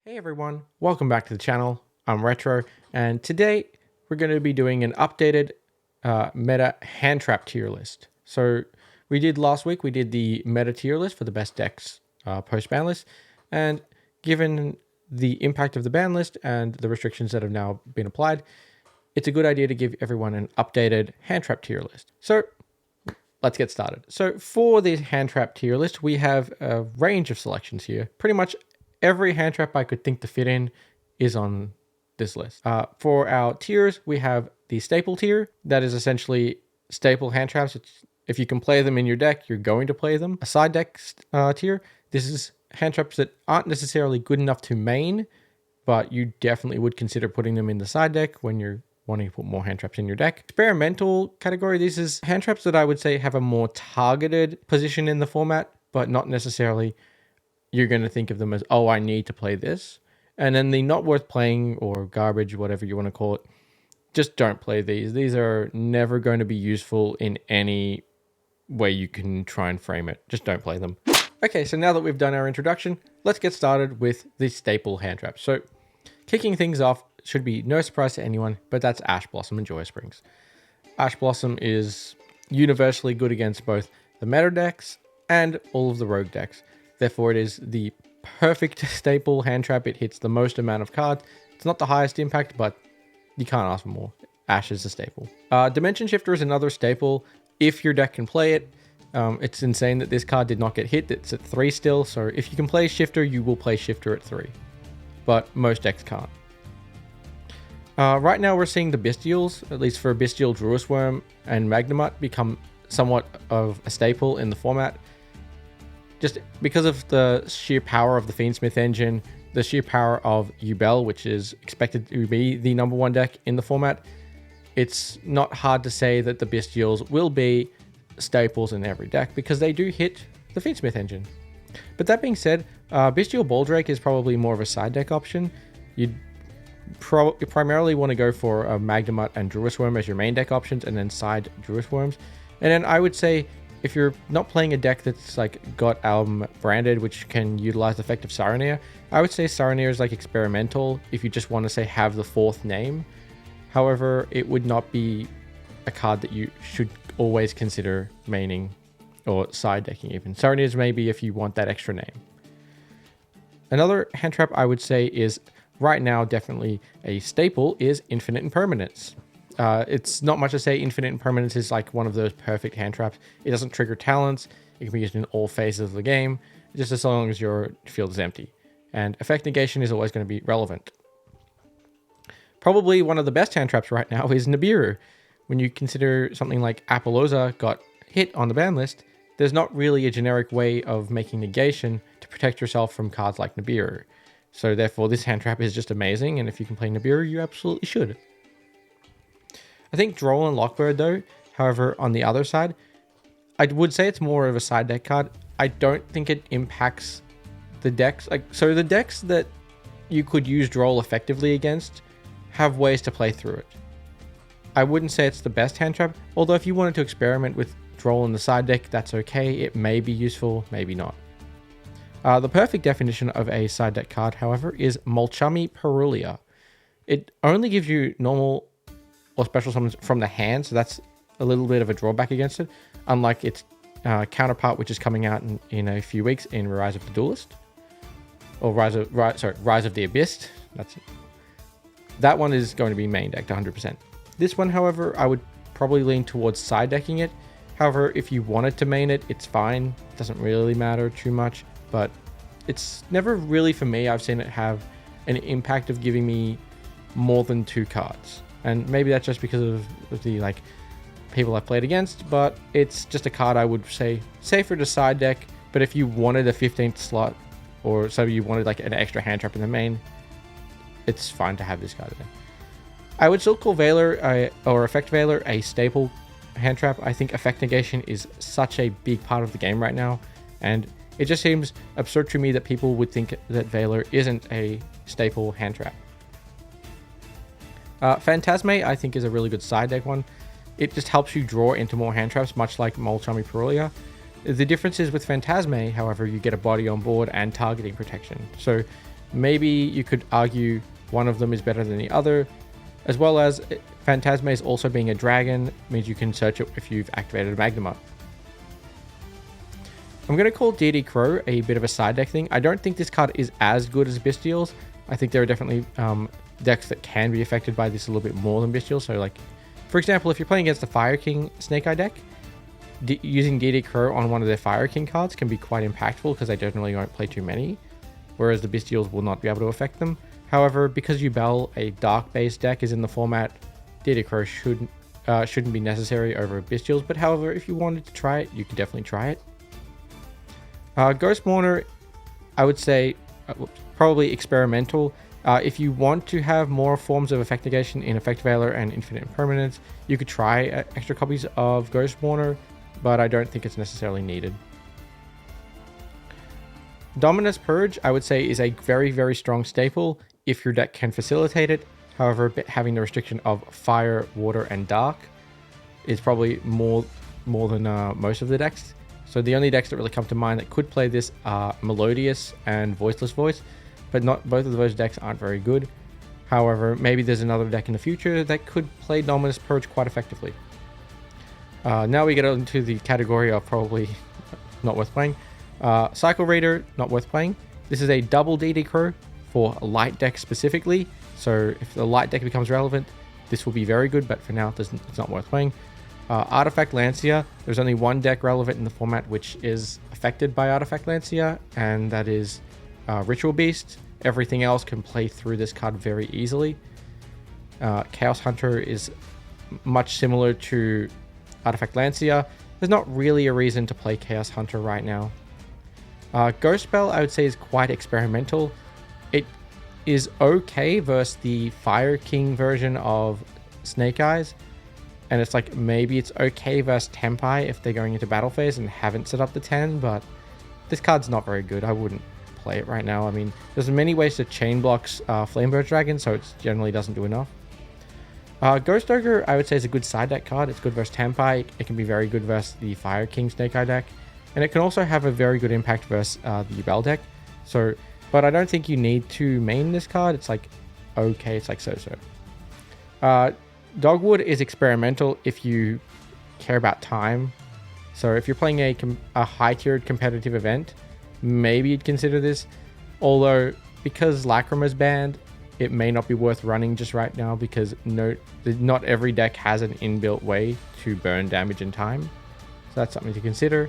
Hey everyone, welcome back to the channel. I'm Retro, and today we're going to be doing an updated meta hand trap tier list. So we did last week, we did the meta tier list for the best decks post ban list, and given the impact of the ban list and the restrictions that have now been applied, it's a good idea to give everyone an updated hand trap tier list. So let's get started. So for the hand trap tier list, we have a range of selections here. Pretty much every hand trap I could think to fit in is on this list. For our tiers, we have the staple tier. That is essentially staple hand traps. If you can play them in your deck, you're going to play them. A side deck tier. This is hand traps that aren't necessarily good enough to main, but you definitely would consider putting them in the side deck when you're wanting to put more hand traps in your deck. Experimental category. This is hand traps that I would say have a more targeted position in the format, but not necessarily you're going to think of them as, oh, I need to play this. And then the not worth playing or garbage, whatever you want to call it, just don't play these. These are never going to be useful in any way you can try and frame it. Just don't play them. Okay, so now that we've done our introduction, let's get started with the staple hand traps. So kicking things off should be no surprise to anyone, but that's Ash Blossom and Joy Springs. Ash Blossom is universally good against both the meta decks and all of the rogue decks. Therefore, it is the perfect staple hand trap. It hits the most amount of cards. It's not the highest impact, but you can't ask for more. Ash is a staple. Dimension Shifter is another staple if your deck can play it. It's insane that this card did not get hit. It's at 3 still, so if you can play Shifter, you will play Shifter at 3. But most decks can't. Right now, we're seeing the Bestials, at least for Bestial, Druis Worm, and Magnemite, become somewhat of a staple in the format. Just because of the sheer power of the Fiendsmith engine, the sheer power of Yugioh, which is expected to be the #1 deck in the format, it's not hard to say that the Bestials will be staples in every deck because they do hit the Fiendsmith engine. But that being said, Bestial Baldrake is probably more of a side deck option. You'd primarily want to go for a Magnemite and Druis Worm as your main deck options, and then side Druis Worms. And then I would say, if you're not playing a deck that's like got branded, which can utilize the effect of Saronir, I would say Saronir is like experimental if you just want to say have the 4th name. However, it would not be a card that you should always consider maining or side decking even. Saronir is maybe if you want that extra name. Another hand trap I would say is right now definitely a staple is Infinite Impermanence. It's not much to say. Infinite Impermanence is like one of those perfect hand traps. It doesn't trigger talents. It can be used in all phases of the game, just as long as your field is empty. And effect negation is always going to be relevant. Probably one of the best hand traps right now is Nibiru. When you consider something like Apollousa got hit on the ban list, there's not really a generic way of making negation to protect yourself from cards like Nibiru. So therefore, this hand trap is just amazing, and if you can play Nibiru, you absolutely should. I think Droll and Lockbird though, however, on the other side, I would say it's more of a side deck card. I don't think it impacts the decks. So the decks that you could use Droll effectively against have ways to play through it. I wouldn't say it's the best hand trap, although if you wanted to experiment with Droll in the side deck, that's okay. It may be useful, maybe not. The perfect definition of a side deck card, however, is Mulchummy Perulia. It only gives you normal or special summons from the hand, so that's a little bit of a drawback against it, unlike its counterpart, which is coming out in a few weeks in Rise of the Duelist, or Rise of the Abyss. That's it. That one is going to be main decked 100%. This one, however, I would probably lean towards side decking it. However, if you wanted to main it, it's fine. It doesn't really matter too much, but it's never really, for me, I've seen it have an impact of giving me more than 2 cards. And maybe that's just because of the people I've played against, but it's just a card I would say safer to side deck. But if you wanted a 15th slot, or so you wanted like an extra hand trap in the main, it's fine to have this card in there. I would still call Valor or Effect Valor a staple hand trap. I think effect negation is such a big part of the game right now, and it just seems absurd to me that people would think that Valor isn't a staple hand trap. Phantasme, I think, is a really good side deck one. It just helps you draw into more hand traps, much like Mulchummy Perulia. The difference is with Phantasme, however, you get a body on board and targeting protection. So Maybe you could argue one of them is better than the other, as well as Phantasma's also being a dragon means you can search it if you've activated a Magnema. I'm going to call Deity Crow a bit of a side deck thing. I don't think this card is as good as Bestials. I think there are definitely decks that can be affected by this a little bit more than Bestials. So like, for example, if you're playing against the Fire King Snake Eye deck, using Deity Crow on one of their Fire King cards can be quite impactful because they generally won't play too many, whereas the Bestials will not be able to affect them. However, because Yubel, a dark-based deck, is in the format, Deity Crow shouldn't be necessary over Bestials, but however, if you wanted to try it, you could definitely try it. Ghost Mourner, I would say, probably experimental. If you want to have more forms of effect negation in Effect Veiler and Infinite Impermanence, you could try extra copies of Ghost Mourner, but I don't think it's necessarily needed. Dominus Purge, I would say, is a very, very strong staple if your deck can facilitate it. However, having the restriction of Fire, Water, and Dark is probably more than most of the decks. So the only decks that really come to mind that could play this are Melodious and Voiceless Voice, but not both of those decks aren't very good. However, maybe there's another deck in the future that could play Dominus Purge quite effectively. Now we get into the category of probably not worth playing. Cycle Raider, not worth playing. This is a double Deity Crow for a light deck specifically. So if the light deck becomes relevant, this will be very good, but for now it's not worth playing. Artifact Lancia, there's only one deck relevant in the format which is affected by Artifact Lancia, and that is Ritual Beast. Everything else can play through this card very easily. Chaos Hunter is much similar to Artifact Lancia. There's not really a reason to play Chaos Hunter right now. Ghost Spell, I would say, is quite experimental. It is okay versus the Fire King version of Snake Eyes. And it's like, maybe it's okay versus Tempai if they're going into battle phase and haven't set up the 10, but this card's not very good. I wouldn't play it right now. I mean, there's many ways to chain blocks Flamebird Dragon, so it generally doesn't do enough. Ghost Ogre, I would say, is a good side deck card. It's good versus Tempai. It can be very good versus the Fire King Snake Eye deck. And it can also have a very good impact versus the Yubel deck. So, but I don't think you need to main this card. It's like, okay, it's like so-so. Dogwood is experimental if you care about time. So if you're playing a high-tiered competitive event, maybe you'd consider this. Although, because Lacrima's banned, it may not be worth running just right now because not every deck has an inbuilt way to burn damage in time. So that's something to consider.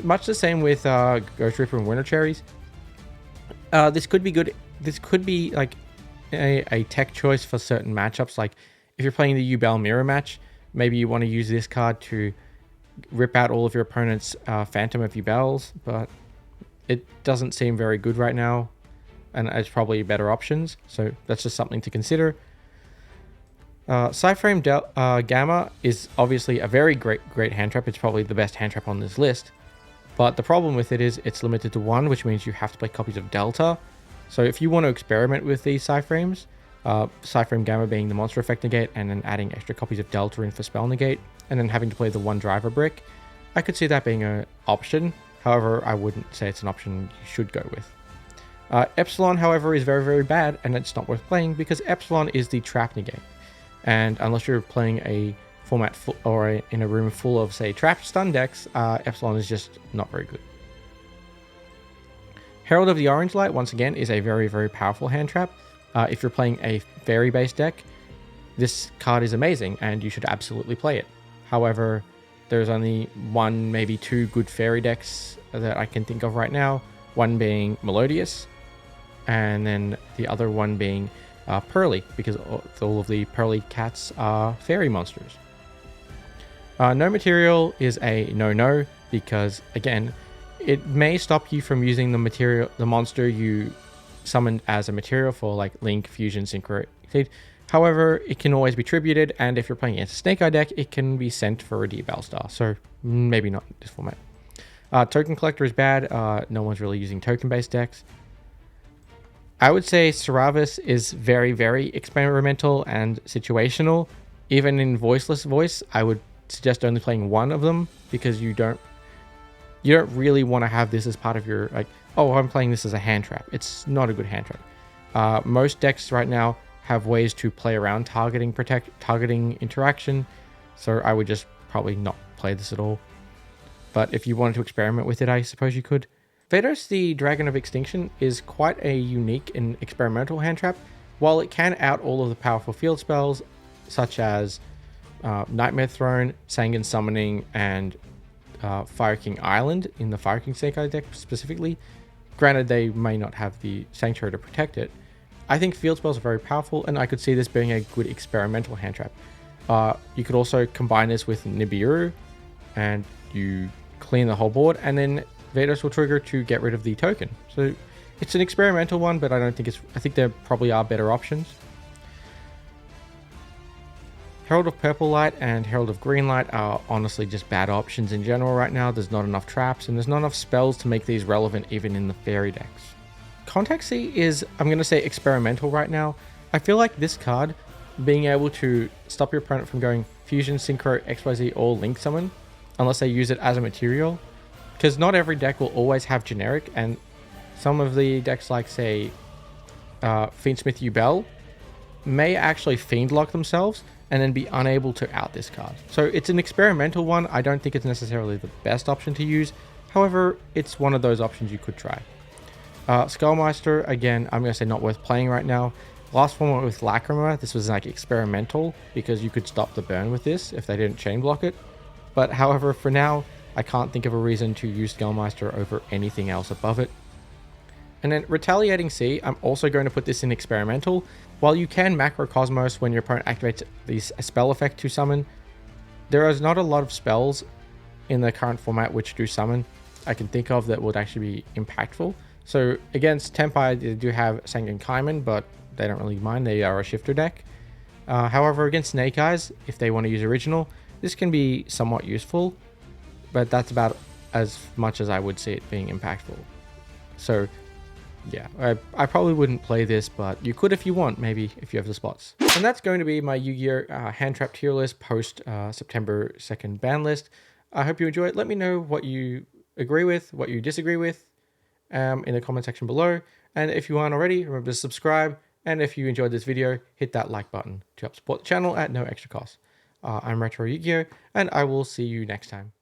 Much the same with Ghost Reaper and Winter Cherries. This could be good. This could be like a tech choice for certain matchups. Like if you're playing the Yubel mirror match, maybe you want to use this card to rip out all of your opponent's Phantom of Yubels, but it doesn't seem very good right now, and there's probably better options. So that's just something to consider. Cyframe Gamma is obviously a very great hand trap. It's probably the best hand trap on this list. But the problem with it is it's limited to 1, which means you have to play copies of Delta. So if you want to experiment with these Cyframes, Cyframe Gamma being the monster effect negate and then adding extra copies of Delta in for spell negate, and then having to play the 1 driver brick, I could see that being an option. However, I wouldn't say it's an option you should go with. Epsilon, however, is very bad, and it's not worth playing because Epsilon is the trap negate. And unless you're playing a format in a room full of, say, trap stun decks, Epsilon is just not very good. Herald of the Orange Light, once again, is a very powerful hand trap. If you're playing a fairy-based deck, this card is amazing, and you should absolutely play it. However, there's only 1, maybe 2 good fairy decks that I can think of right now. One being Melodious, and then the other one being Pearly, because all of the Pearly cats are fairy monsters. No Material is a no-no because, again, it may stop you from using the monster you summoned as a material for like Link, Fusion, Synchro. However, it can always be tributed, and if you're playing against a Snake Eye deck, it can be sent for a D-Bell Star, so maybe not in this format. Token Collector is bad. No one's really using token-based decks. I would say Saravis is very experimental and situational. Even in Voiceless Voice, I would suggest only playing 1 of them because you don't really want to have this as part of your, like, oh, I'm playing this as a hand trap. It's not a good hand trap. Most decks right now have ways to play around targeting interaction, so I would just probably not play this at all. But if you wanted to experiment with it, I suppose you could. Vados, the Dragon of Extinction, is quite a unique and experimental hand trap. While it can out all of the powerful field spells, such as Nightmare Throne, Sangan Summoning, and Fire King Island in the Fire King Sekai deck specifically, granted they may not have the Sanctuary to protect it, I think field spells are very powerful, and I could see this being a good experimental hand trap. You could also combine this with Nibiru, and you clean the whole board, and then Vados will trigger to get rid of the token. So it's an experimental one, but I think there probably are better options. Herald of Purple Light and Herald of Green Light are honestly just bad options in general right now. There's not enough traps, and there's not enough spells to make these relevant even in the fairy decks. Contact C is, I'm going to say, experimental right now. I feel like this card, being able to stop your opponent from going Fusion, Synchro, XYZ, or Link Summon, unless they use it as a material, because not every deck will always have generic, and some of the decks like, say, Fiendsmith Yubel may actually Fiend Lock themselves and then be unable to out this card. So it's an experimental one. I don't think it's necessarily the best option to use. However, it's one of those options you could try. Skullmeister, again, I'm going to say not worth playing right now. Last one with Lacrima, this was like experimental because you could stop the burn with this if they didn't chain block it. But however, for now, I can't think of a reason to use Skullmeister over anything else above it. And then Retaliating Sea, I'm also going to put this in experimental. While you can Macrocosmos when your opponent activates a spell effect to summon, there is not a lot of spells in the current format which do summon I can think of that would actually be impactful. So against Tempai, they do have Sangan Kaiman, but they don't really mind. They are a shifter deck. However, against Snake Eyes, if they want to use original, this can be somewhat useful, but that's about as much as I would see it being impactful. So yeah, I probably wouldn't play this, but you could if you want, maybe if you have the spots. And that's going to be my Yu-Gi-Oh! Hand Trap tier list post September 2nd ban list. I hope you enjoy it. Let me know what you agree with, what you disagree with in the comment section below. And if you aren't already, remember to subscribe. And if you enjoyed this video, hit that like button to help support the channel at no extra cost. I'm Retro Yugioh, and I will see you next time.